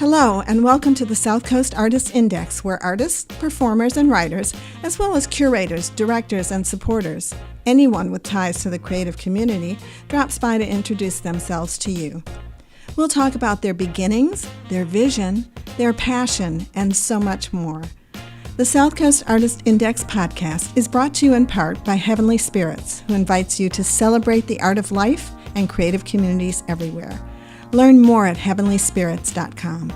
Hello, and welcome to the Southcoast Artists Index, where artists, performers, and writers, as well as curators, directors, and supporters, anyone with ties to the creative community, drops by to introduce themselves to you. We'll talk about their beginnings, their vision, their passion, and so much more. The Southcoast Artist Index podcast is brought to you in part by Heavenly Spirits, who invites you to celebrate the art of life and creative communities everywhere. Learn more at heavenlyspirits.com.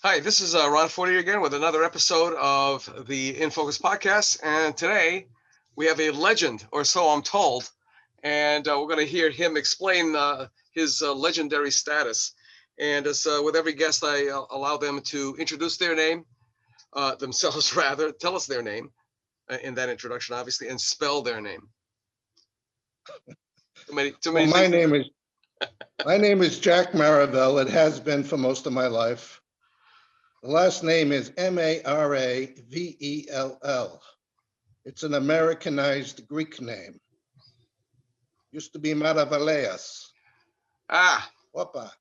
Hi, this is Ron Fortier again with another episode of the In Focus podcast. And today we have a legend, or so I'm told, and we're going to hear him explain his legendary status. And as with every guest, I allow them to introduce their name, themselves rather, tell us their name in that introduction, obviously, and spell their name. My name is Jack Maravell. It has been for most of my life. The last name is Maravell. It's an Americanized Greek name. Used to be Maraveleas. Ah. Opa.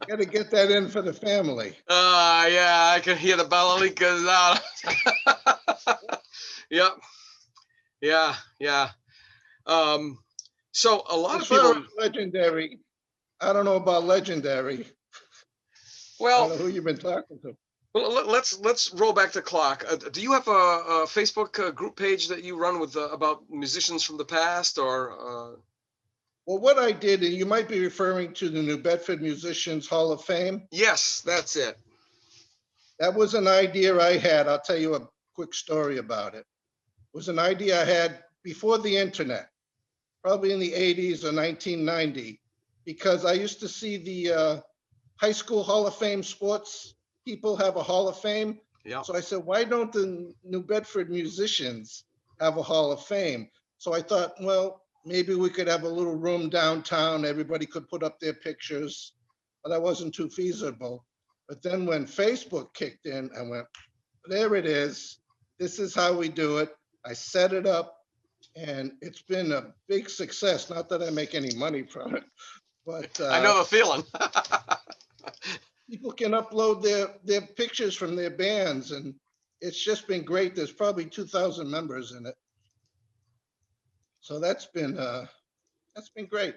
Got to get that in for the family. Yeah, I can hear the Balalikas now. Yep. Yeah. So a lot of people. Legendary. I don't know about legendary. Well, I don't know who you've been talking to. Well, let's roll back the clock. Do you have a Facebook group page that you run with about musicians from the past, or? Well, what I did, and you might be referring to the New Bedford Musicians Hall of Fame. Yes, that's it. That was an idea I had. I'll tell you a quick story about it. It was an idea I had before the internet, probably in the 80s or 1990, because I used to see the high school Hall of Fame sports people have a Hall of Fame. Yeah. So I said, why don't the New Bedford musicians have a Hall of Fame? So I thought, well, maybe we could have a little room downtown. Everybody could put up their pictures, but that wasn't too feasible. But then when Facebook kicked in, I went, there it is. This is how we do it. I set it up, and it's been a big success. Not that I make any money from it, but I know the feeling. People can upload their pictures from their bands, and it's just been great. There's probably 2,000 members in it. So that's been great.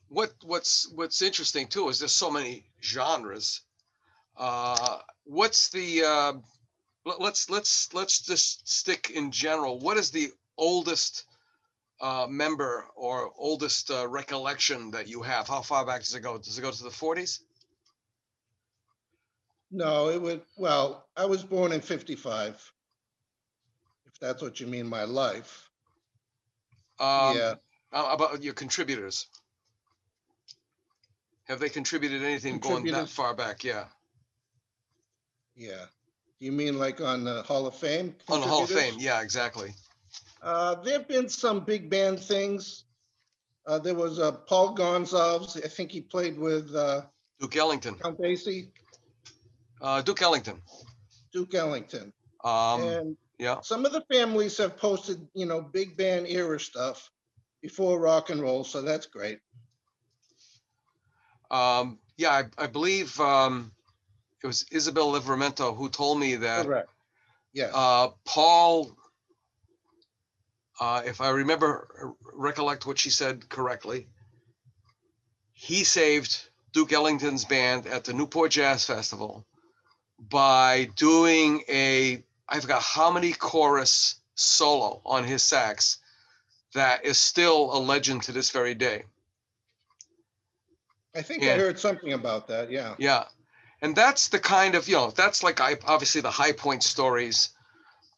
What's interesting too is there's so many genres. What's the let's just stick in general. What is the oldest member or oldest recollection that you have? How far back does it go? Does it go to the 40s? No, I was born in 55. If that's what you mean, my life. Yeah. About your contributors. Have they contributed anything going that far back? Yeah. Yeah. You mean like on the Hall of Fame? On the Hall of Fame, yeah, exactly. There have been some big band things. There was Paul Gonsalves. I think he played with Duke Ellington. Count Basie. Duke Ellington. And yeah. Some of the families have posted, big band era stuff before rock and roll, so that's great. Yeah, I believe it was Isabel Livramento who told me that. Correct. Yes. Paul, if I recollect what she said correctly, he saved Duke Ellington's band at the Newport Jazz Festival by doing I forgot how many chorus solo on his sax that is still a legend to this very day. I think I heard something about that. Yeah. Yeah. And that's the kind of, that's like obviously the high point stories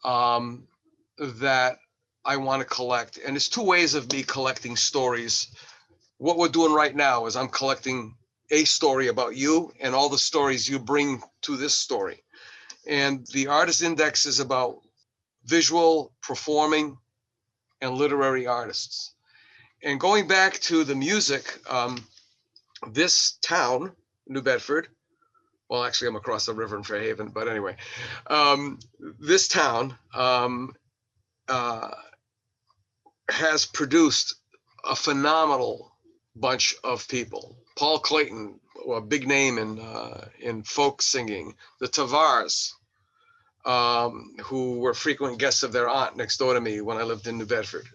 that I want to collect. And there's two ways of me collecting stories. What we're doing right now is I'm collecting a story about you and all the stories you bring to this story. And the Artist Index is about visual, performing, and literary artists. And going back to the music, this town, New Bedford, Well, actually, I'm across the river in Fairhaven, but anyway, this town has produced a phenomenal bunch of people. Paul Clayton, a big name in folk singing. The Tavars, who were frequent guests of their aunt next door to me when I lived in New Bedford.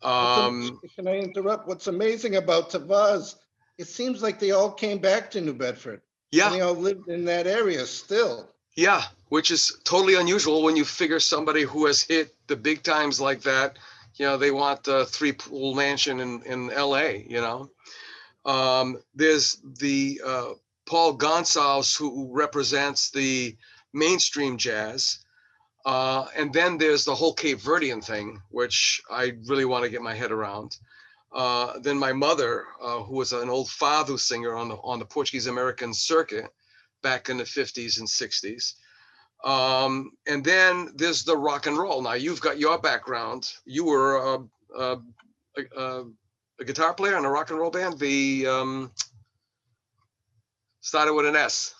Can I interrupt? What's amazing about Tavaz, it seems like they all came back to New Bedford. Yeah. And they all lived in that area still. Yeah, which is totally unusual when you figure somebody who has hit the big times like that, they want a 3-pool mansion in LA, There's the Paul Gonsalves, who represents the mainstream jazz. And then there's the whole Cape Verdean thing, which I really want to get my head around. Then my mother, who was an old fado singer on the Portuguese American circuit back in the 50s and 60s. And then there's the rock and roll. Now you've got your background. You were a guitar player in a rock and roll band. The started with an S.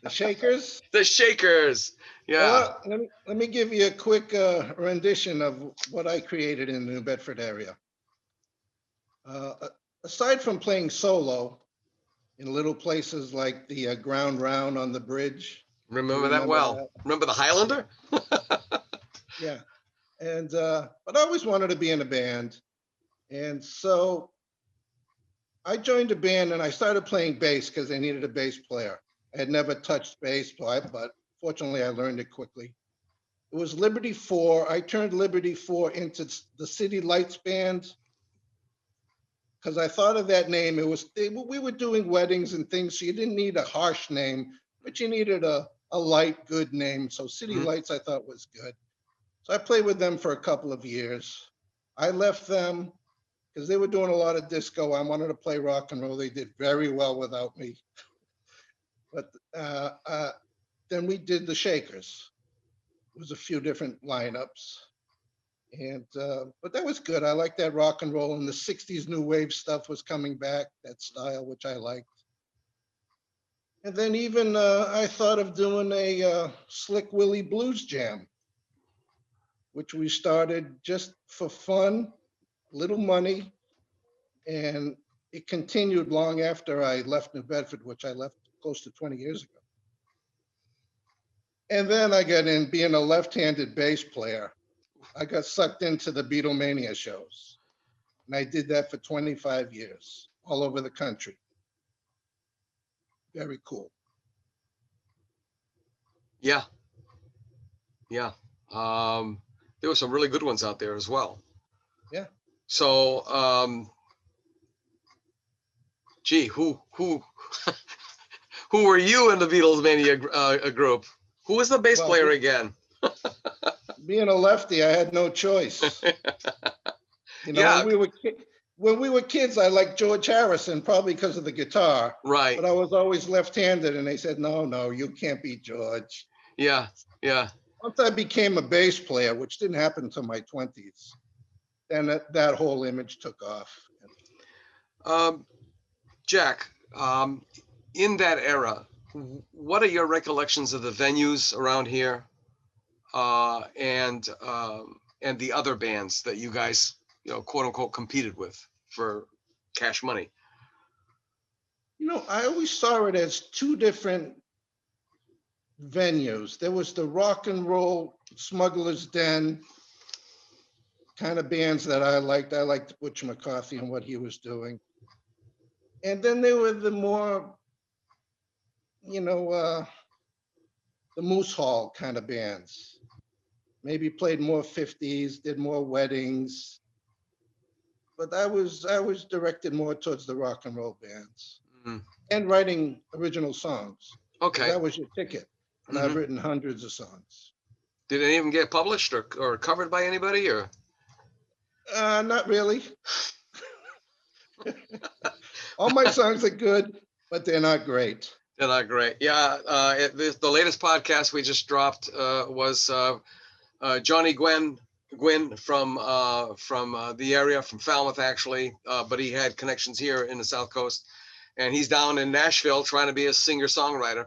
The Shakers? The Shakers. Yeah. Well, let me give you a quick rendition of what I created in the New Bedford area. Aside from playing solo in little places like the Ground Round on the bridge. Remember that well. That? Remember the Highlander? Yeah. And but I always wanted to be in a band. And so I joined a band and I started playing bass because they needed a bass player. I had never touched bass, but fortunately I learned it quickly. It was Liberty 4. I turned Liberty 4 into the City Lights Band because I thought of that name. We were doing weddings and things, so you didn't need a harsh name, but you needed a light, good name. So City Lights I thought was good. So I played with them for a couple of years. I left them because they were doing a lot of disco. I wanted to play rock and roll. They did very well without me. But then we did the Shakers. It was a few different lineups. And but that was good. I liked that rock and roll, and the 60s new wave stuff was coming back, that style, which I liked. And then even I thought of doing a Slick Willie Blues Jam, which we started just for fun, little money, and it continued long after I left New Bedford, which I left close to 20 years ago. And then I got in being a left-handed bass player. I got sucked into the Beatlemania shows. And I did that for 25 years, all over the country. Very cool. Yeah. Yeah. There were some really good ones out there as well. Yeah. So, gee, who who were you in the Beatlemania group? Who was the bass player again? Being a lefty, I had no choice. Yeah. When we were kids, I liked George Harrison, probably because of the guitar. Right. But I was always left-handed, and they said, no, you can't be George. Yeah, yeah. Once I became a bass player, which didn't happen until my 20s, then that whole image took off. Jack, in that era, what are your recollections of the venues around here, and the other bands that you guys, quote unquote, competed with for cash money? I always saw it as two different venues. There was the rock and roll Smuggler's Den kind of bands that I liked. I liked Butch McCarthy and what he was doing. And then there were the more, the Moose Hall kind of bands. Maybe played more 50s, did more weddings. But I was directed more towards the rock and roll bands and writing original songs. Okay. That was your ticket. And I've written hundreds of songs. Did any of them get published or covered by anybody, or? Not really. All my songs are good, but they're not great. They're not great. Yeah. The latest podcast we just dropped was Johnny Gwynn from the area, from Falmouth, actually, but he had connections here in the South Coast. and he's down in Nashville trying to be a singer-songwriter.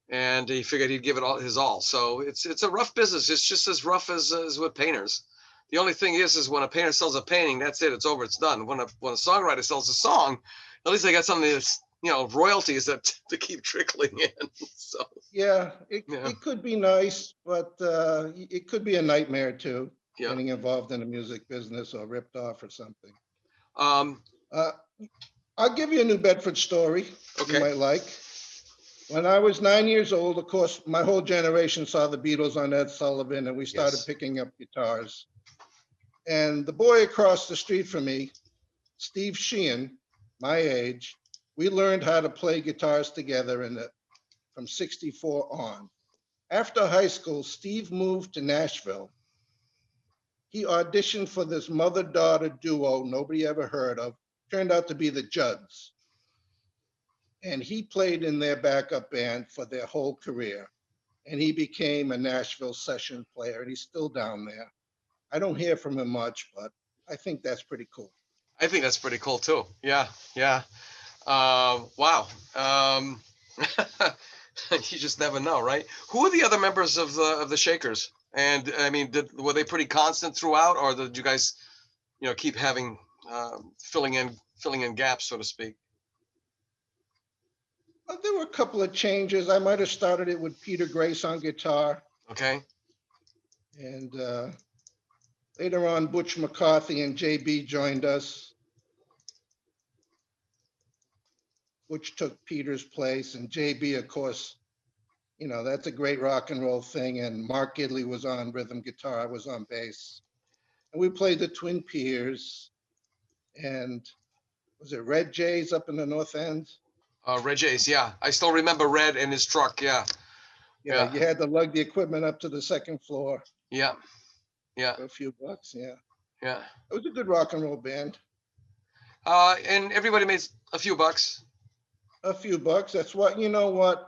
And he figured he'd give it all his all. So it's a rough business. It's just as rough as with painters. The only thing is when a painter sells a painting, that's it. It's over. It's done. When a songwriter sells a song, at least they got something that's, royalties that to keep trickling in. So Yeah, it could be nice, but it could be a nightmare too. Yeah. Getting involved in the music business or ripped off or something. I'll give you a New Bedford story Okay. you might like. When I was 9 years old, of course, my whole generation saw the Beatles on Ed Sullivan, and we started picking up guitars. And the boy across the street from me, Steve Sheehan, my age, we learned how to play guitars together from 64 on. After high school, Steve moved to Nashville. He auditioned for this mother-daughter duo nobody ever heard of, turned out to be the Judds. And he played in their backup band for their whole career. And he became a Nashville session player, and he's still down there. I don't hear from him much, but I think that's pretty cool. I think that's pretty cool too. Yeah. Wow. You just never know, right? Who are the other members of the Shakers? And I mean, were they pretty constant throughout, or did you guys, keep having filling in gaps, so to speak? There were a couple of changes. I might have started it with Peter Grace on guitar. Okay. And later on, Butch McCarthy and JB joined us. Butch took Peter's place, and JB, of course, that's a great rock and roll thing. And Mark Gidley was on rhythm guitar. I was on bass. And we played the Twin Piers. And was it Red Jays up in the North End? Red Jays, yeah. I still remember Red and his truck, yeah. Yeah, you had to lug the equipment up to the second floor. Yeah. For a few bucks, yeah. Yeah. It was a good rock and roll band. And everybody made a few bucks. A few bucks. That's what,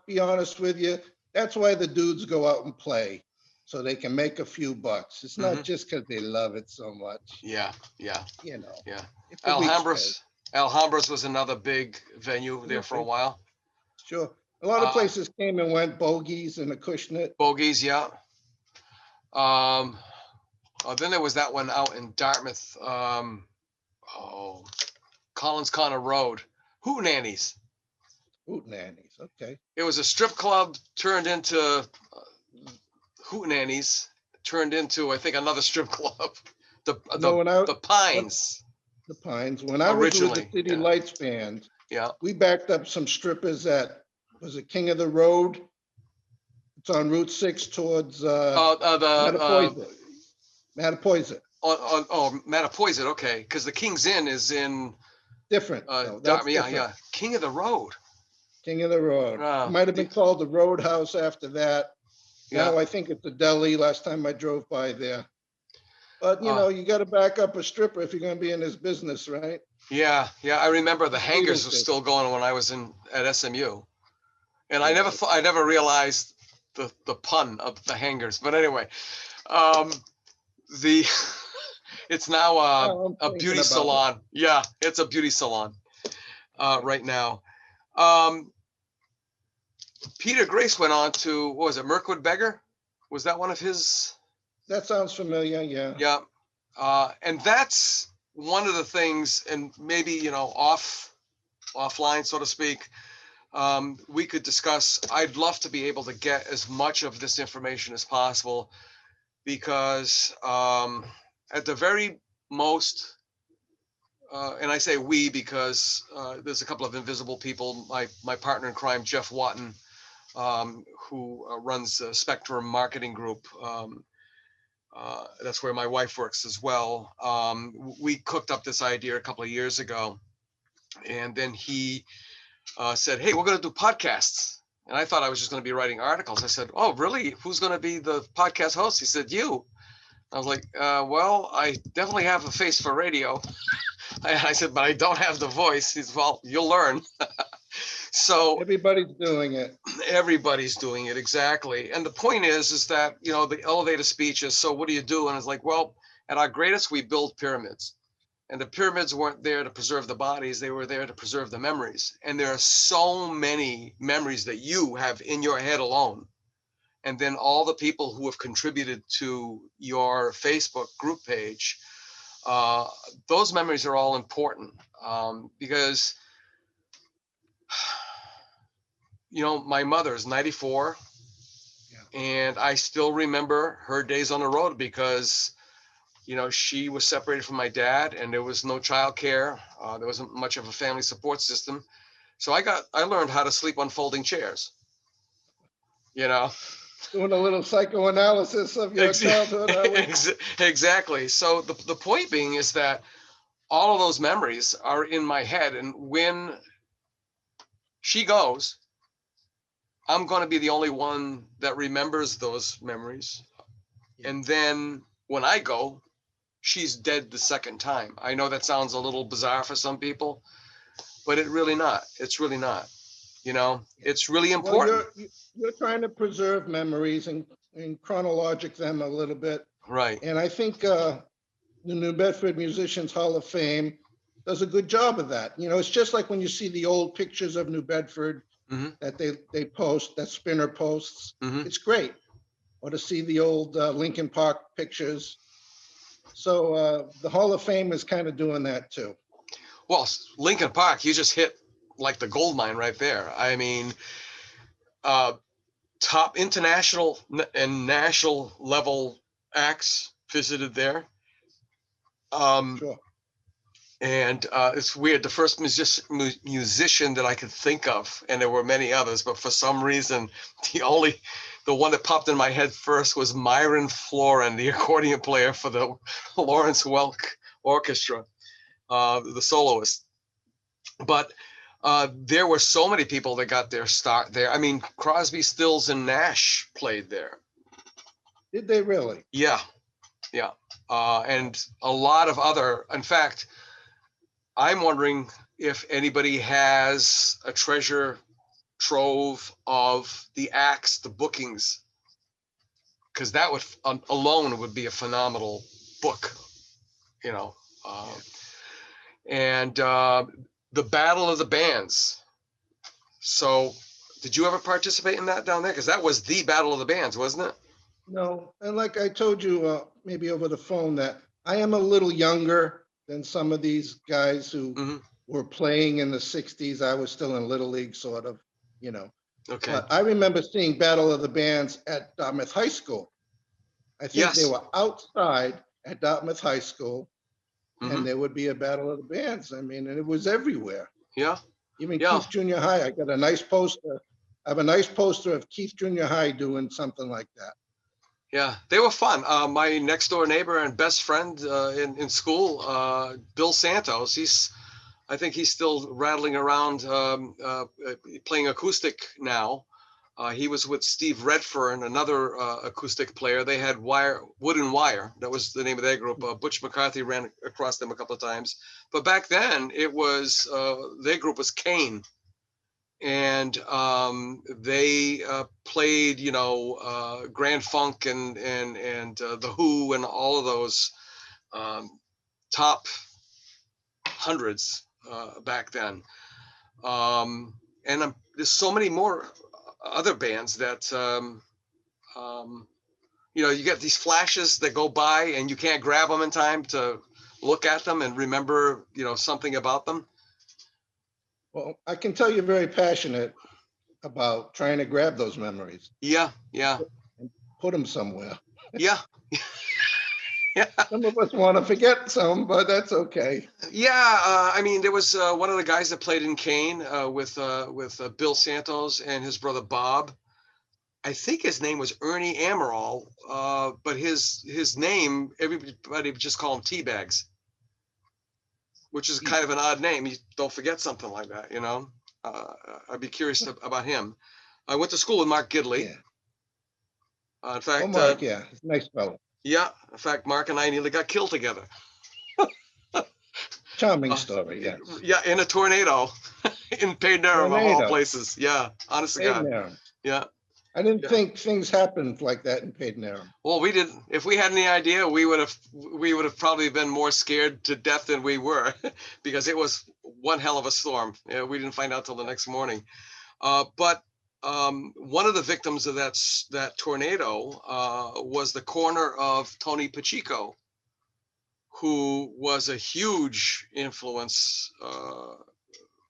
be honest with you, that's why the dudes go out and play, so they can make a few bucks. It's not just because they love it so much. Yeah. Yeah. Alhambras was another big venue there for a while. Sure. A lot of places came and went, Bogies and Acushnet. Bogies, yeah. Then there was that one out in Dartmouth. Collins Corner Road. Hootenannies. Hootenannies, okay. It was a strip club turned into Hootenannies, turned into, I think, another strip club. The Pines. The Pines. When I was with the City Lights Band, we backed up some strippers at, was it King of the Road? It's on Route 6 towards Mattapoisett. Mattapoisett, okay. Because the King's Inn is in... Different. Yeah. King of the Road. King of the Road. It might have been called the Roadhouse after that. Now I think it's a deli, last time I drove by there. But, you got to back up a stripper if you're going to be in this business, right? Yeah. I remember the hangars were still going when I was at SMU. And I never realized the pun of the hangars. But anyway, it's now a beauty salon. Yeah, it's a beauty salon right now. Peter Grace went on to, what was it, Mirkwood Beggar? Was that one of his? That sounds familiar, yeah. Yeah. And that's one of the things, and maybe, offline, so to speak, we could discuss. I'd love to be able to get as much of this information as possible, because at the very most, and I say we because there's a couple of invisible people, my partner in crime, Jeff Watton, who runs the Spectrum Marketing Group. That's where my wife works as well. We cooked up this idea a couple of years ago, and then he said, "Hey, we're going to do podcasts." And I thought I was just going to be writing articles. I said, "Oh, really? Who's going to be the podcast host?" He said, "You." I was like, "Well, I definitely have a face for radio." I said, "But I don't have the voice." He said, "Well, you'll learn." So everybody's doing it. Everybody's doing it, exactly. And the point is that, the elevator speech is, "So what do you do?" And it's like, well, at our greatest, we build pyramids. And the pyramids weren't there to preserve the bodies, they were there to preserve the memories. And there are so many memories that you have in your head alone. And then all the people who have contributed to your Facebook group page, those memories are all important, because, you know, my mother's 94, and I still remember her days on the road because, you know, she was separated from my dad and there was no childcare. There wasn't much of a family support system. So I learned how to sleep on folding chairs, you know. Doing a little psychoanalysis of your childhood. Exactly. So the point being is that all of those memories are in my head. And when she goes, I'm going to be the only one that remembers those memories. And then when I go, she's dead the second time. I know that sounds a little bizarre for some people, but it's really not. You know, it's really important. Well, you're trying to preserve memories and chronologic them a little bit. Right. And I think the New Bedford Musicians Hall of Fame does a good job of that. You know, it's just like when you see the old pictures of New Bedford that they post, that Spinner posts. It's great. Or to see the old Lincoln Park pictures. So the Hall of Fame is kind of doing that too. Well, Lincoln Park, you just hit like the gold mine right there. I mean, top international and national level acts visited there. Sure. And it's weird. The first musician that I could think of, and there were many others, but for some reason, the one that popped in my head first was Myron Florin, the accordion player for the Lawrence Welk Orchestra, the soloist. But there were so many people that got their start there. I mean, Crosby, Stills, and Nash played there. Did they really? Yeah. And a lot of other, in fact, I'm wondering if anybody has a treasure trove of the acts, the bookings, because that would alone would be a phenomenal book, you know. And the Battle of the Bands. So did you ever participate in that down there? Because that was the Battle of the Bands, wasn't it? No, and like I told you maybe over the phone, that I am a little younger than some of these guys who were playing in the 60s. I was still in Little League, sort of, you know. Okay. But I remember seeing Battle of the Bands at Dartmouth High School. I think they were outside at Dartmouth High School, and there would be a Battle of the Bands. I mean, and it was everywhere. Yeah. Even Keith Junior High, I got a nice poster. I have a nice poster of Keith Junior High doing something like that. Yeah, they were fun. My next door neighbor and best friend in school, Bill Santos, I think he's still rattling around playing acoustic now. He was with Steve Redfern, another acoustic player. They had Wood and Wire. That was the name of their group. Butch McCarthy ran across them a couple of times. But back then, it was their group was Kane. And they played, you know, Grand Funk and The Who and all of those top hundreds back then. And there's so many more other bands that, you know, you get these flashes that go by and you can't grab them in time to look at them and remember, you know, something about them. Well, I can tell you're very passionate about trying to grab those memories. Yeah. And put them somewhere. Yeah. Some of us want to forget some, but that's okay. Yeah, I mean, there was one of the guys that played in Kane with Bill Santos and his brother Bob. I think his name was Ernie Amaral, but his name, everybody would just call him Teabags, which is kind of an odd name. You don't forget something like that, you know. I'd be curious about him. I went to school with Mark Gidley. In fact, Mark, he's a nice fellow. Yeah, in fact, Mark and I nearly got killed together. Charming story, yeah. Yeah, in a tornado in Padenham, of all places. Yeah, honest to God. Yeah. I didn't Yeah. think things happened like that in Payden. Well, we didn't. If we had any idea, we would have probably been more scared to death than we were, because it was one hell of a storm. Yeah, we didn't find out till the next morning. But one of the victims of that tornado was the corner of Tony Pacheco, who was a huge influence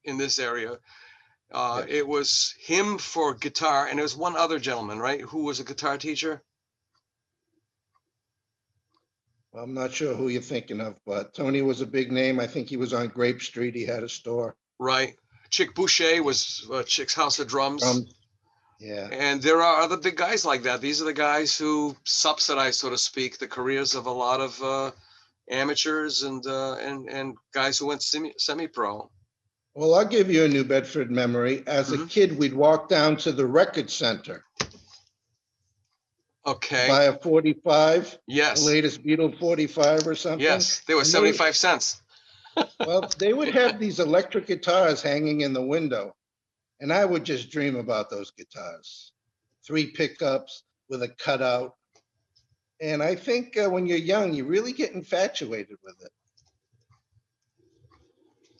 in this area. Yes. It was him for guitar, and there was one other gentleman, right, who was a guitar teacher. I'm not sure who you're thinking of, but Tony was a big name. I think he was on Grape Street. He had a store. Right. Chick Boucher was Chick's House of Drums. Yeah. And there are other big guys like that. These are the guys who subsidize, so to speak, the careers of a lot of amateurs and guys who went semi-pro. Well, I'll give you a New Bedford memory. As a kid, we'd walk down to the record center. Okay. Buy a 45. Yes. The latest Beatle 45 or something. Yes. They were 75 cents. Well, they would have these electric guitars hanging in the window. And I would just dream about those guitars. 3 pickups with a cutout. And I think when you're young, you really get infatuated with it.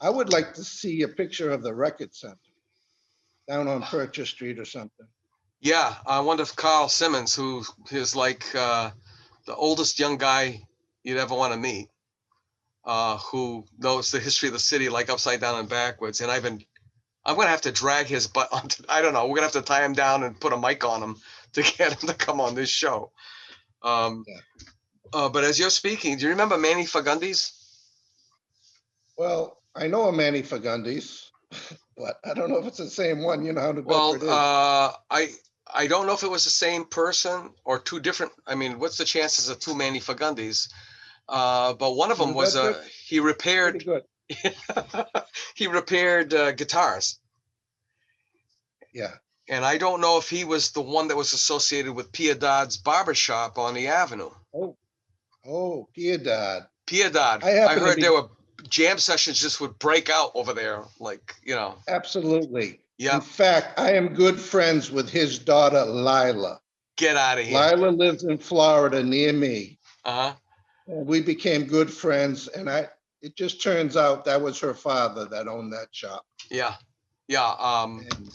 I would like to see a picture of the record center down on Purchase Street or something. Yeah, I wonder if Carl Simmons, who is like the oldest young guy you'd ever want to meet, who knows the history of the city like upside down and backwards. And I'm going to have to drag his butt onto, I don't know, we're going to have to tie him down and put a mic on him to get him to come on this show. But as you're speaking, do you remember Manny Fagundes? Well, I know a Manny Fagundes, but I don't know if it's the same one. You know how New Well, Bedford is. I don't know if it was the same person or two different. I mean, what's the chances of two Manny Fagundes? But one of them was he repaired. He repaired guitars. Yeah. And I don't know if he was the one that was associated with Piedad's barbershop on the avenue. Oh, Piedad. Piedad. I heard there were jam sessions just would break out over there, like, you know. Absolutely. Yeah. In fact, I am good friends with his daughter, Lila. Get out of here. Lila lives in Florida near me. Uh-huh. And we became good friends. And it just turns out that was her father that owned that shop. Yeah. Yeah. And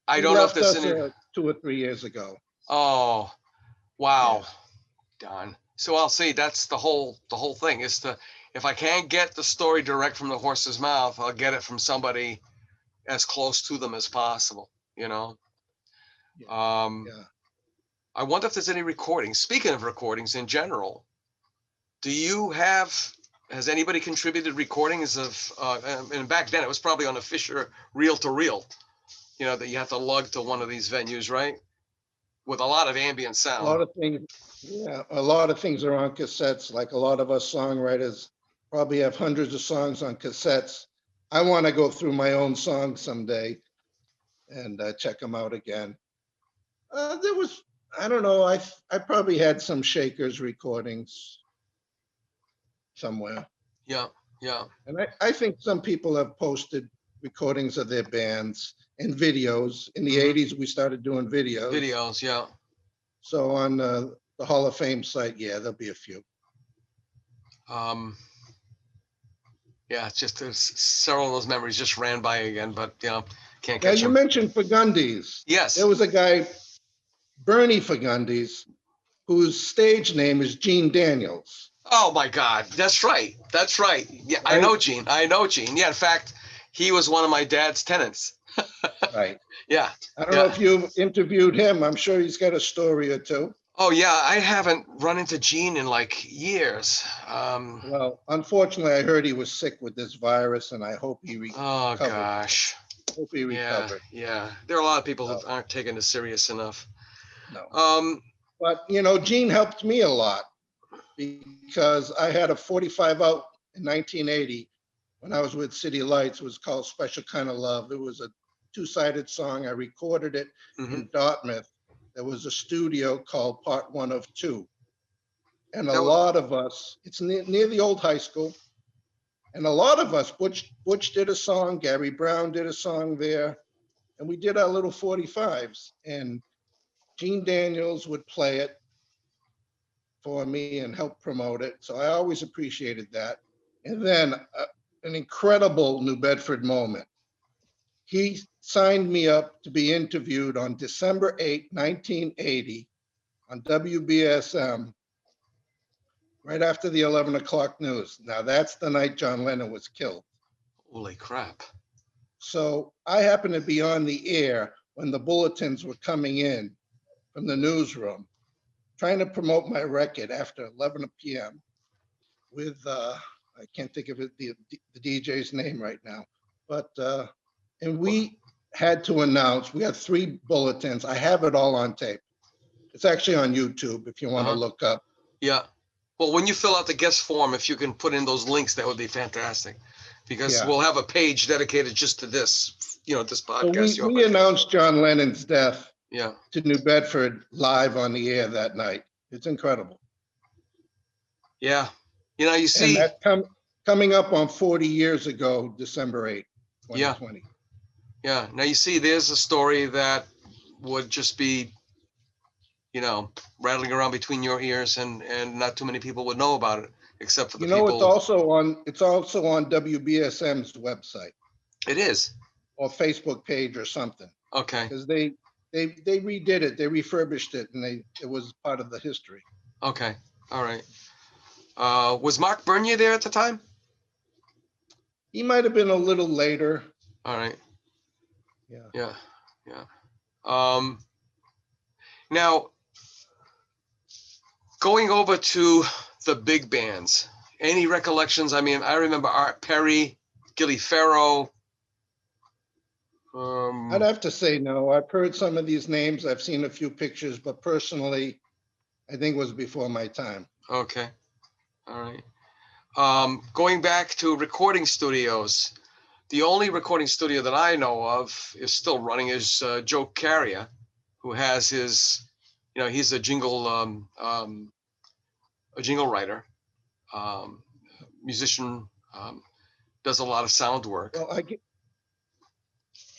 I don't know if there's any 2 or 3 years ago. Oh, wow. Yeah. Darn. So I'll say that's the whole thing is if I can't get the story direct from the horse's mouth, I'll get it from somebody as close to them as possible, you know? Yeah. I wonder if there's any recordings. Speaking of recordings in general, has anybody contributed recordings of, and back then it was probably on a Fisher reel-to-reel, you know, that you have to lug to one of these venues, right? With a lot of ambient sound. A lot of things, yeah, a lot of things are on cassettes. Like a lot of us songwriters probably have hundreds of songs on cassettes. I want to go through my own songs someday and check them out again. There was, I don't know, I probably had some Shakers recordings somewhere. Yeah, yeah. And I think some people have posted recordings of their bands and videos. In the 80s, we started doing videos. Videos, yeah. So on the Hall of Fame site, yeah, there'll be a few. Yeah, it's just several of those memories just ran by again, but you know, can't Yeah, catch you them. mentioned Fagundes. Yes. There was a guy, Bernie Fagundes, whose stage name is Gene Daniels. Oh my God, that's right. That's right. Yeah, I Right? know Gene. I know Gene. Yeah, in fact, he was one of my dad's tenants. Right. Yeah. I don't know if you've interviewed him. I'm sure he's got a story or two. Oh yeah, I haven't run into Gene in like years. Well, unfortunately, I heard he was sick with this virus, and I hope he recovered. Oh gosh. Hope he recovered. Yeah. There are a lot of people who aren't taking this serious enough. No. But you know, Gene helped me a lot because I had a 45 out in 1980 when I was with City Lights. It was called Special Kind of Love. It was a 2-sided song. I recorded it in Dartmouth. There was a studio called Part 1 of 2. And a lot of us, it's near the old high school. And a lot of us, Butch did a song, Gary Brown did a song there. and we did our little 45s, and Gene Daniels would play it for me and help promote it. So I always appreciated that. And then an incredible New Bedford moment. He signed me up to be interviewed on December 8, 1980 on WBSM right after the 11 o'clock news. Now that's the night John Lennon was killed. Holy crap. So I happened to be on the air when the bulletins were coming in from the newsroom, trying to promote my record after 11 p.m. with, I can't think of it, the DJ's name right now, but, and we had to announce, we had 3 bulletins. I have it all on tape. It's actually on YouTube if you want to look up. Yeah. Well, when you fill out the guest form, if you can put in those links, that would be fantastic, because we'll have a page dedicated just to this, this podcast. So we announced John Lennon's death Yeah. to New Bedford live on the air that night. It's incredible. Yeah. You see. And that coming up on 40 years ago, December 8th, 2020. Yeah. Now you see, there's a story that would just be, rattling around between your ears, and not too many people would know about it, except for the people. It's also on WBSM's website. It is. Or Facebook page or something. Okay. Because they redid it, they refurbished it, and it was part of the history. Okay. All right. Was Mark Bernier there at the time? He might have been a little later. All right. Yeah. Now, going over to the big bands, any recollections? I mean, I remember Art Perry, Gilly Farrow. I'd have to say no. I've heard some of these names. I've seen a few pictures, but personally, I think it was before my time. Okay. All right. Going back to recording studios, the only recording studio that I know of is still running is Joe Carrier, who has his, he's a jingle writer, musician, does a lot of sound work. Well,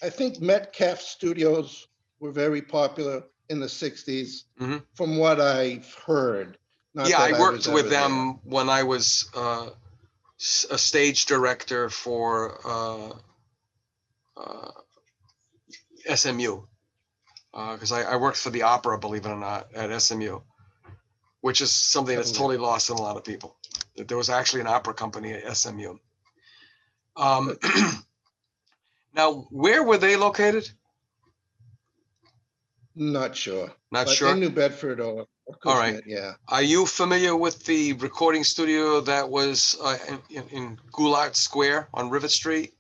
I think Metcalf Studios were very popular in the 60s, from what I've heard. I worked with them when I was a stage director for SMU, because I worked for the opera, believe it or not, at SMU, which is something that's totally lost on a lot of people. There was actually an opera company at SMU. Now, where were they located? Not sure. Not sure? In New Bedford or Cookman, all right. Yeah. Are you familiar with the recording studio that was in Goulart Square on Rivet Street?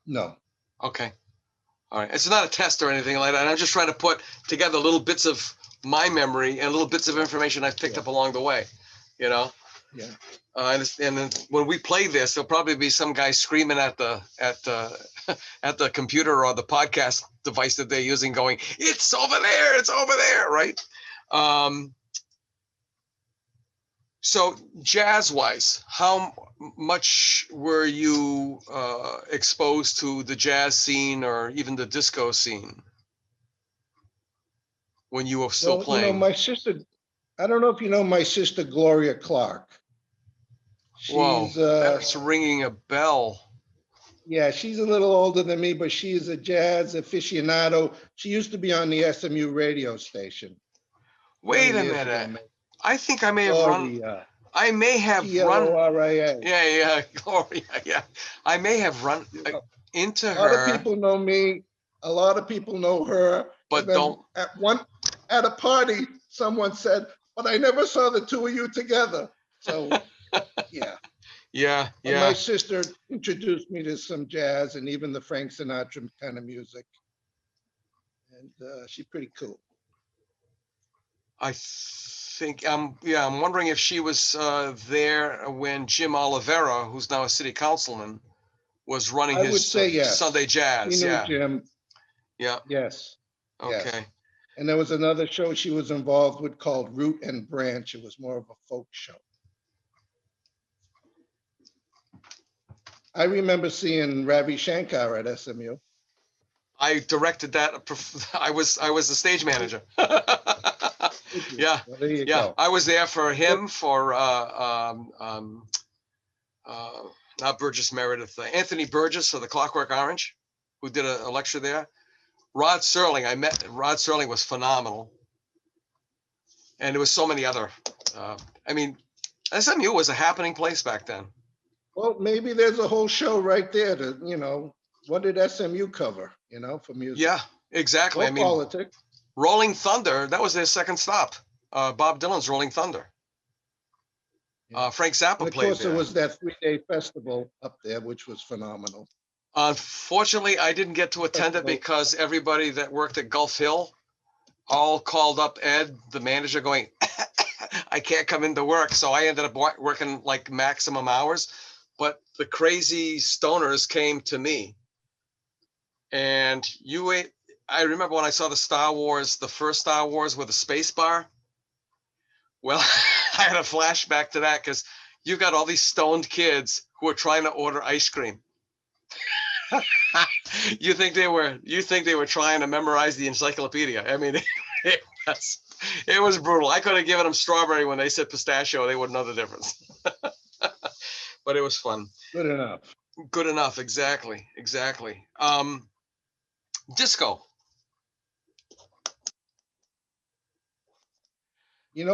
No. Okay. All right. It's not a test or anything like that. I'm just trying to put together little bits of my memory and little bits of information I've picked up along the way, Yeah. And then when we play this, there'll probably be some guy screaming at the at the computer or the podcast device that they're using, going, "It's over there! It's over there!" Right? So jazz-wise, how much were you exposed to the jazz scene or even the disco scene when you were still playing? My sister, I don't know if you know my sister Gloria Clark. Whoa, that's ringing a bell. Yeah, she's a little older than me, but she is a jazz aficionado. She used to be on the SMU radio station. Wait a minute. I think I may have run. I may have run. Gloria. Yeah, Gloria. Yeah, I may have run into her. A lot of people know me. A lot of people know her. But don't. At a party, someone said, "But I never saw the two of you together." So, yeah. Yeah. My sister introduced me to some jazz and even the Frank Sinatra kind of music. And she's pretty cool. I think, I'm wondering if she was there when Jim Oliveira, who's now a city councilman, was running his Sunday Jazz. She knew Jim. Yeah. Yes. Okay. Yes. And there was another show she was involved with called Root and Branch. It was more of a folk show. I remember seeing Ravi Shankar at SMU. I directed that. I was the stage manager. Yeah, Well, there you yeah. go. I was there for him, for not Burgess Meredith, Anthony Burgess of the Clockwork Orange, who did a lecture there. Rod Serling, I met. Rod Serling was phenomenal, and there was so many other. I mean, SMU was a happening place back then. Well, maybe there's a whole show right there to, what did SMU cover, for music? Yeah, exactly. Or I mean, politics. Rolling Thunder, that was their second stop. Bob Dylan's Rolling Thunder. Yeah. Frank Zappa And of played course, there. there was that 3-day festival up there, which was phenomenal. Unfortunately, I didn't get to attend it because everybody that worked at Gulf Hill all called up Ed, the manager, going, I can't come into work. So I ended up working like maximum hours. But the crazy stoners came to me. And I remember when I saw the Star Wars, the first Star Wars with a space bar. Well, I had a flashback to that because you got all these stoned kids who are trying to order ice cream. You think they were trying to memorize the encyclopedia? I mean, it was brutal. I could have given them strawberry when they said pistachio; they wouldn't know the difference. But it was fun. Good enough. Good enough. Exactly. Disco.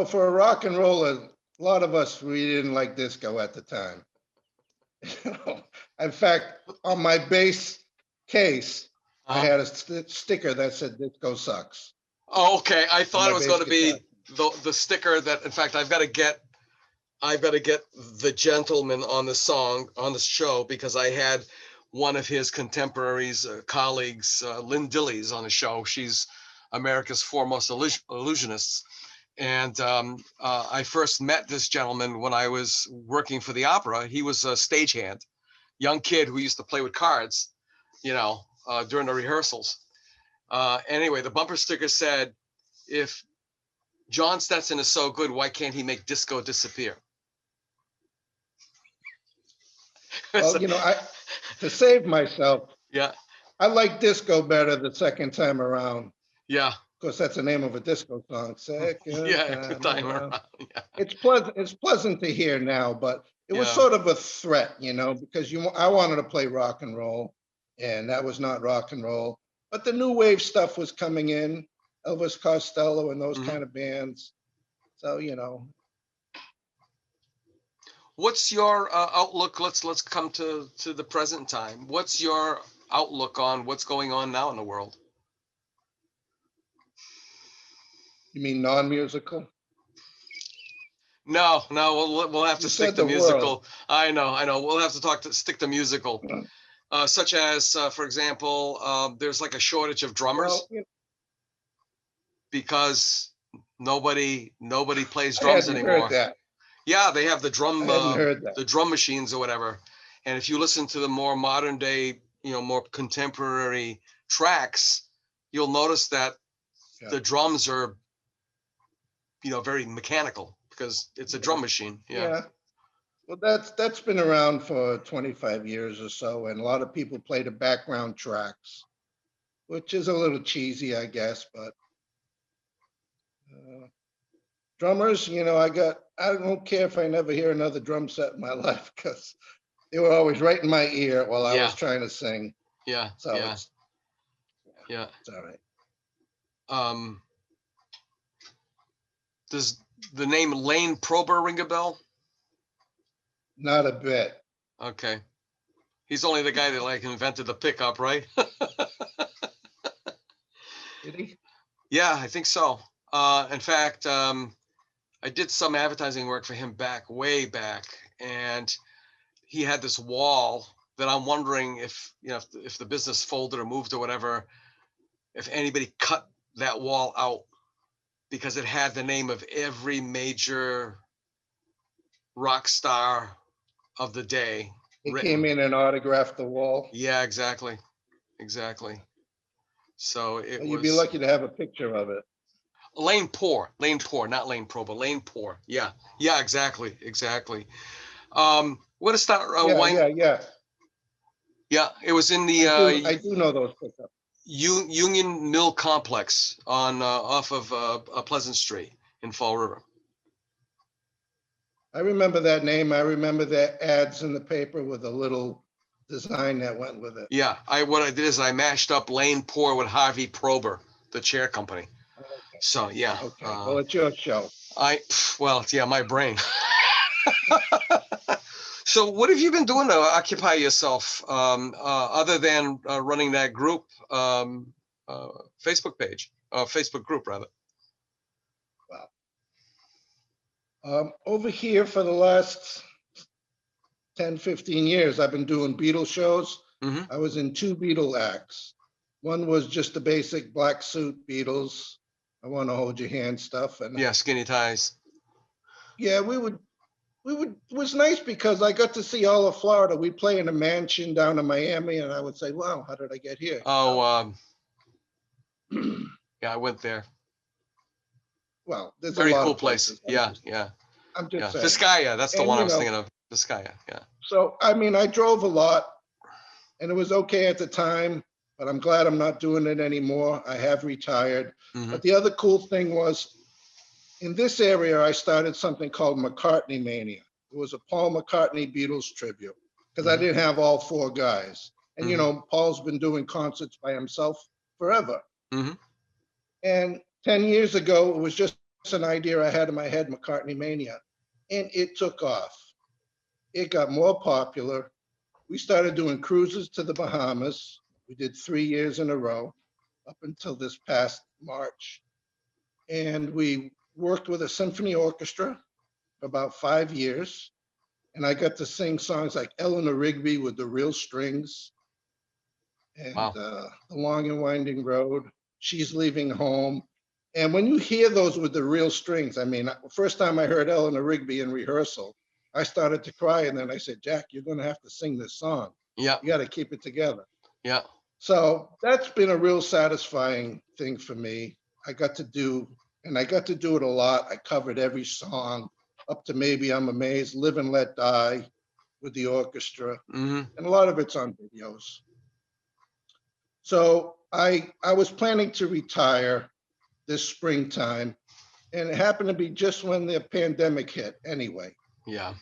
For a rock and roller, a lot of us, we didn't like disco at the time. In fact, on my bass case, I had a sticker that said "Disco sucks." Oh, okay. I thought it was going to be guitar. the sticker that, in fact, I've got to get the gentleman on the show, because I had one of his contemporaries, colleagues, Lynn Dillies, on the show. She's America's foremost illusionist. And I first met this gentleman when I was working for the opera. He was a stagehand, young kid who used to play with cards, during the rehearsals. Anyway, the bumper sticker said, if John Stetson is so good, why can't he make disco disappear? Well, to save myself, yeah, I like disco better the second time around. Yeah. Of course, that's the name of a disco song. Second time around. Yeah. It's pleasant to hear now, but it was sort of a threat, because I wanted to play rock and roll, and that was not rock and roll. But the new wave stuff was coming in, Elvis Costello and those kind of bands. So, What's your outlook? Let's come to the present time. What's your outlook on what's going on now in the world? You mean non-musical? No, we'll have to stick to musical. World. I know. We'll have to stick to musical, such as, for example, there's like a shortage of drummers because nobody plays drums anymore. Heard that. Yeah, they have the drum the drum machines or whatever. And if you listen to the more modern day, more contemporary tracks, you'll notice that the drums are, very mechanical because it's a drum machine. Yeah. Well, that's been around for 25 years or so, and a lot of people play the background tracks, which is a little cheesy, I guess, but drummers, I don't care if I never hear another drum set in my life, because they were always right in my ear while I was trying to sing. Yeah. So it's all right. Does the name Lane Prober ring a bell? Not a bit. Okay. He's only the guy that invented the pickup, right? Did he? Yeah, I think so. In fact, I did some advertising work for him way back, and he had this wall that I'm wondering if the business folded or moved or whatever, if anybody cut that wall out, because it had the name of every major rock star of the day. He came in and autographed the wall. Yeah, exactly. So you'd be lucky to have a picture of it. Lane Poor, not Lane Pro, but Lane Poor. Yeah, exactly. We're gonna start. Yeah. Yeah, it was in the I do know those pickups. Union Mill Complex on off of Pleasant Street in Fall River. I remember that name. I remember the ads in the paper with a little design that went with it. Yeah, what I did is I mashed up Lane Poor with Harvey Prober, the chair company. Okay. So yeah. Okay. Well, it's your show. Yeah, my brain. So what have you been doing to occupy yourself other than running that group Facebook page, Facebook group rather? Well, over here for the last 10, 15 years, I've been doing Beatles shows. Mm-hmm. I was in 2 Beatle acts. One was just the basic black suit Beatles. I want to hold your hand stuff. And yeah, skinny ties. yeah, it was nice because I got to see all of Florida. We play in a mansion down in Miami, and I would say, wow, how did I get here? Oh, yeah, I went there. Well, there's Very a lot cool of place. places. Yeah. I'm just saying. Vizcaya, that's the one I was know, thinking of. Vizcaya, yeah. So, I mean, I drove a lot, and it was okay at the time, but I'm glad I'm not doing it anymore. I have retired. Mm-hmm. But the other cool thing was, in this area, I started something called McCartney Mania. It was a Paul McCartney Beatles tribute, because I didn't have all 4 guys. And, you know, Paul's been doing concerts by himself forever. Mm-hmm. And 10 years ago, it was just an idea I had in my head, McCartney Mania, and it took off. It got more popular. We started doing cruises to the Bahamas. We did 3 years in a row up until this past March. And we worked with a symphony orchestra for about 5 years. And I got to sing songs like Eleanor Rigby with the real strings, and wow. The Long and Winding Road, She's Leaving Home. And when you hear those with the real strings, I mean, first time I heard Eleanor Rigby in rehearsal, I started to cry. And then I said, Jack, you're going to have to sing this song. Yeah. You got to keep it together. Yeah. So that's been a real satisfying thing for me. I got to do it a lot. I covered every song up to Maybe I'm Amazed, Live and Let Die with the orchestra. Mm-hmm. And a lot of it's on videos. So I was planning to retire this springtime, and it happened to be just when the pandemic hit anyway. Yeah.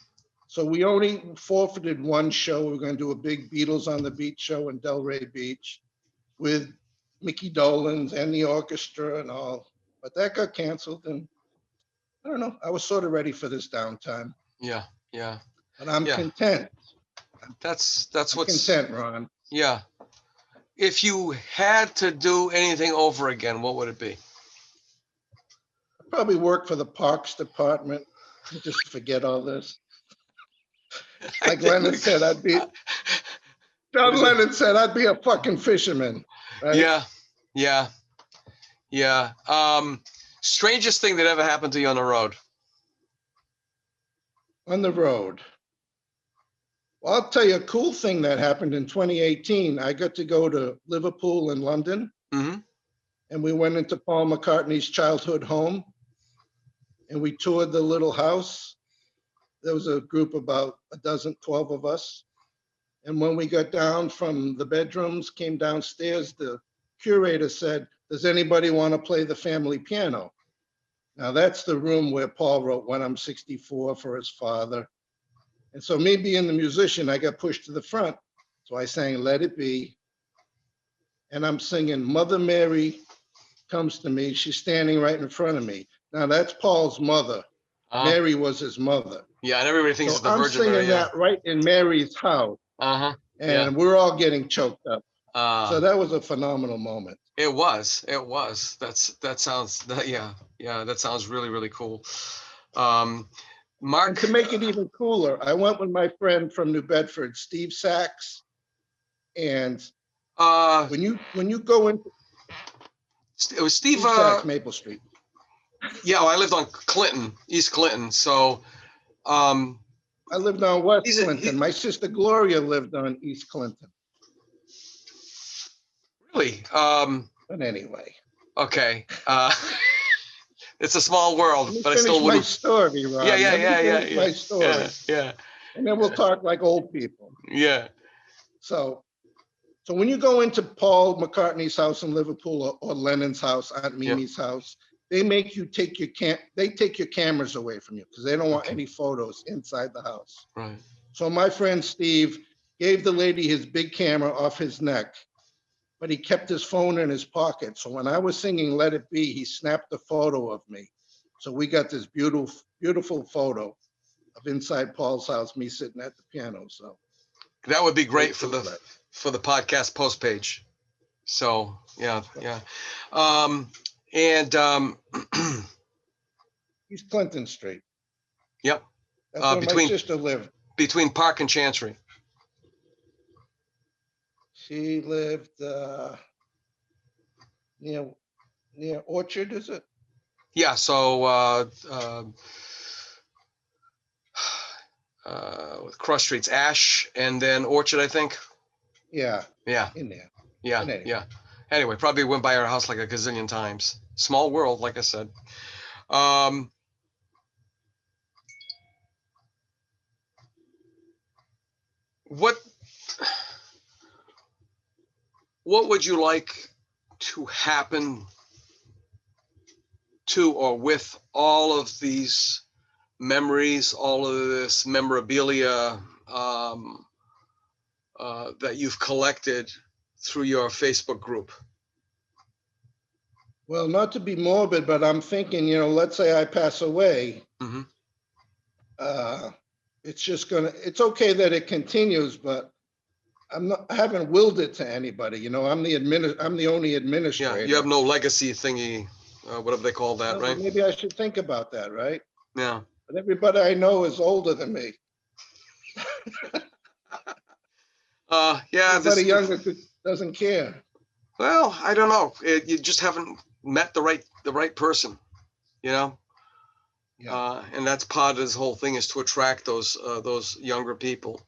So we only forfeited 1 show. We're going to do a big Beatles on the Beach show in Delray Beach with Mickey Dolenz and the orchestra and all. But that got canceled, and I don't know. I was sort of ready for this downtime. Yeah. Yeah. But I'm content. That's I'm what's content, Ron. Yeah. If you had to do anything over again, what would it be? I'd probably work for the Parks Department and just forget all this. Like Lennon said, John Lennon said, I'd be a fucking fisherman. Right? Yeah. Strangest thing that ever happened to you on the road? On the road. Well, I'll tell you a cool thing that happened in 2018. I got to go to Liverpool and London, and we went into Paul McCartney's childhood home, and we toured the little house. There was a group about 12 of us. And when we got down from the bedrooms, came downstairs, the curator said, does anybody want to play the family piano? Now that's the room where Paul wrote When I'm 64 for his father. And so me being the musician, I got pushed to the front. So I sang Let It Be. And I'm singing Mother Mary Comes to Me. She's standing right in front of me. Now that's Paul's mother. Mary was his mother. Yeah, and everybody thinks it's the Virgin Mary. I'm singing that right in Mary's house. And we're all getting choked up. So that was a phenomenal moment. It was. That sounds really, really cool. Mark, and to make it even cooler, I went with my friend from New Bedford, Steve Sachs. And when you go into it was Steve Sachs, Maple Street. Yeah, well, I lived on Clinton, East Clinton. So I lived on West Clinton. My sister Gloria lived on East Clinton. Really? But anyway. Okay. It's a small world, but I still wouldn't. My story, Ron. Yeah. My story. Yeah. And then we'll talk like old people. Yeah. So So when you go into Paul McCartney's house in Liverpool or Lennon's house, Aunt Mimi's house, they make you take your cameras away from you because they don't want any photos inside the house. Right. So my friend Steve gave the lady his big camera off his neck, but he kept his phone in his pocket. So when I was singing Let It Be, he snapped a photo of me. So we got this beautiful, beautiful photo of inside Paul's house, me sitting at the piano. So that would be great for the podcast post page. So yeah. East Clinton Street. Yep. That's where my sister lived. Between Park and Chancery. She lived near Orchard, is it? Yeah. So with cross streets, Ash, and then Orchard, I think. Yeah. Yeah. In there. Yeah. Anyway. Yeah. Anyway, probably went by our house like a gazillion times. Small world, like I said. What would you like to happen to or with all of these memories, all of this memorabilia that you've collected through your Facebook group? Well, not to be morbid, but I'm thinking, let's say I pass away. Mm-hmm. It's okay that it continues, but I haven't willed it to anybody. I'm the only administrator. Yeah, you have no legacy thingy, whatever they call that, right? Maybe I should think about that, right? Yeah. But everybody I know is older than me. Yeah. Everybody younger doesn't care. Well, I don't know. You just haven't met the right person, Yeah. And that's part of this whole thing, is to attract those younger people.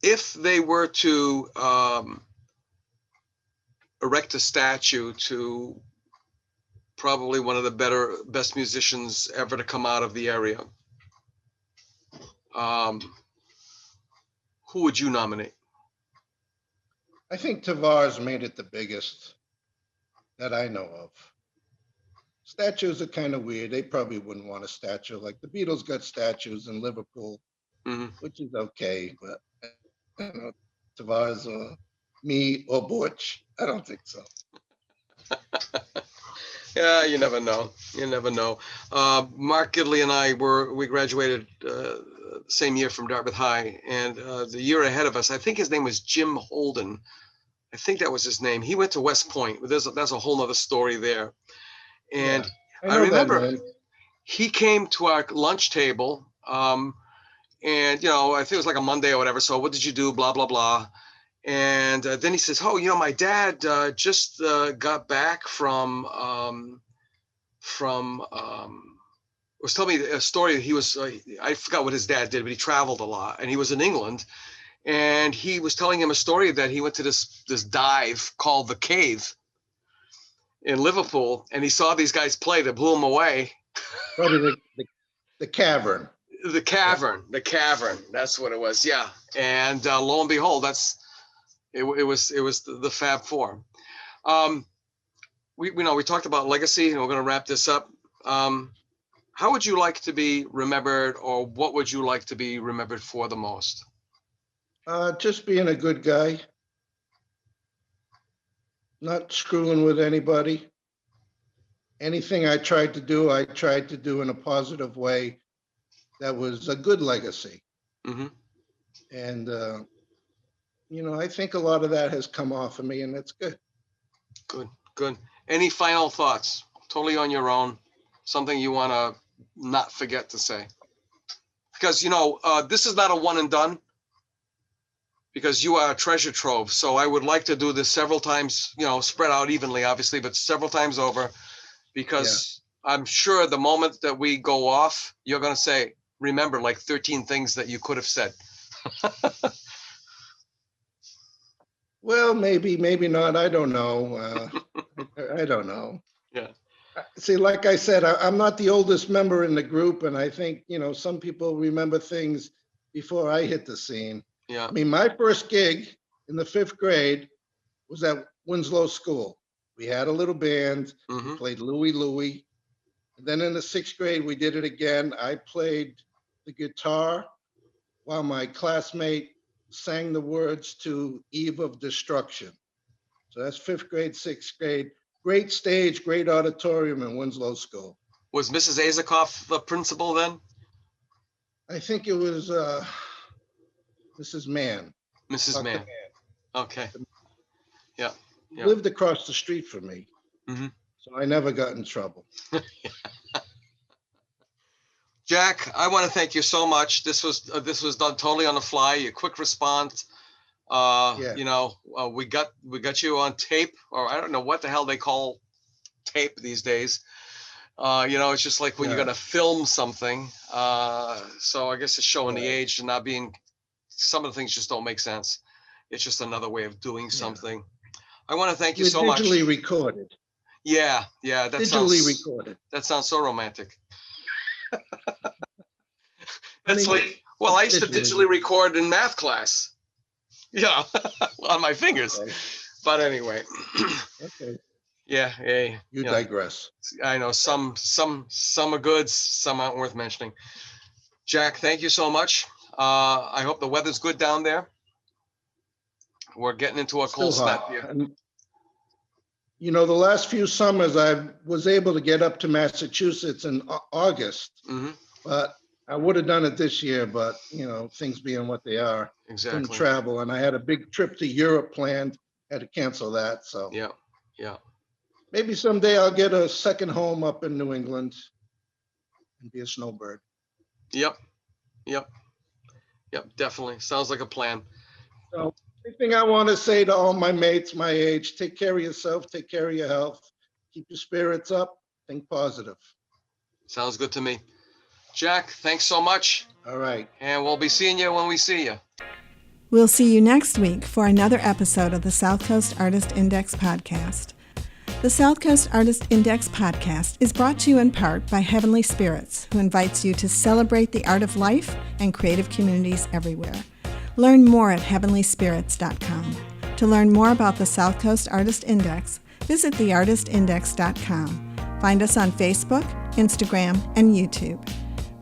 If they were to erect a statue to probably one of the best musicians ever to come out of the area, who would you nominate? I think Tavares made it the biggest that I know of. Statues are kind of weird. They probably wouldn't want a statue. Like the Beatles got statues in Liverpool, which is okay, but Tavares or me or Butch, I don't think so. Yeah, you never know. Mark Gidley and I we graduated same year from Dartmouth High, and the year ahead of us, I think his name was Jim Holden. I think that was his name. He went to West Point. That's a whole nother story there. And yeah, I remember he came to our lunch table, and I think it was like a Monday or whatever. So what did you do? Blah blah blah. And then he says, "Oh, my dad just got back from was telling me a story. He was I forgot what his dad did, but he traveled a lot, and he was in England, and he was telling him a story that he went to this dive called the Cave in Liverpool, and he saw these guys play that blew him away. Probably the cavern. The cavern. That's what it was. Yeah, and lo and behold, it was the Fab Four. We talked about legacy, and we're going to wrap this up. How would you like to be remembered, or what would you like to be remembered for the most? Just being a good guy, not screwing with anybody. Anything I tried to do in a positive way that was a good legacy. Mm-hmm. And, I think a lot of that has come off of me, and that's good. Good. Any final thoughts? Totally on your own. Something you want to not forget to say? Because, this is not a one and done, because you are a treasure trove. So I would like to do this several times, spread out evenly, obviously, but several times over, because I'm sure the moment that we go off, you're going to say, remember, like 13 things that you could have said. Well, maybe not. I don't know. I don't know. Yeah. See, like I said, I'm not the oldest member in the group, and I think, some people remember things before I hit the scene. Yeah. I mean, my first gig in the 5th grade was at Winslow School. We had a little band. Mm-hmm. We played Louie Louie. And then in the 6th grade, we did it again. I played the guitar while my classmate sang the words to Eve of Destruction. So that's 5th grade, 6th grade. Great stage, great auditorium in Winslow School. Was Mrs. Azakoff the principal then? I think it was Mrs. Mann. Mrs. Dr. Mann. Okay. Yeah. She lived across the street from me. Mm-hmm. So I never got in trouble. Jack, I want to thank you so much. This was done totally on the fly. A quick response. Yeah. You know, we got you on tape, or I don't know what the hell they call tape these days. You know, it's just like when you're gonna film something. So I guess it's showing the age and not being. Some of the things just don't make sense. It's just another way of doing something. I want to thank you so much. Digitally recorded. Yeah, that Digitally sounds recorded. That sounds so romantic. That's like, well, I used to digitally record in math class. Yeah, on my fingers. Okay. But anyway. Okay. Yeah. You digress. I know some are good, some aren't worth mentioning. Jack, thank you so much. I hope the weather's good down there. We're getting into a cold snap here. And, you know, the last few summers I was able to get up to Massachusetts in August, but I would have done it this year, but you know, things being what they are, Exactly. couldn't travel, and I had a big trip to Europe planned, had to cancel that. So Yeah. maybe someday I'll get a second home up in New England and be a snowbird. Yep. Definitely. Sounds like a plan. So anything I want to say to all my mates my age, take care of yourself, take care of your health, keep your spirits up, think positive. Sounds good to me. Jack, thanks so much. All right. And we'll be seeing you when we see you. We'll see you next week for another episode of the Southcoast Artist Index podcast. The Southcoast Artist Index podcast is brought to you in part by Heavenly Spirits, who invites you to celebrate the art of life and creative communities everywhere. Learn more at heavenlyspirits.com. To learn more about the Southcoast Artist Index, visit theartistindex.com. Find us on Facebook, Instagram, and YouTube.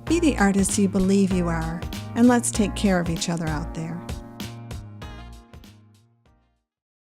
Be the artist you believe you are, and let's take care of each other out there.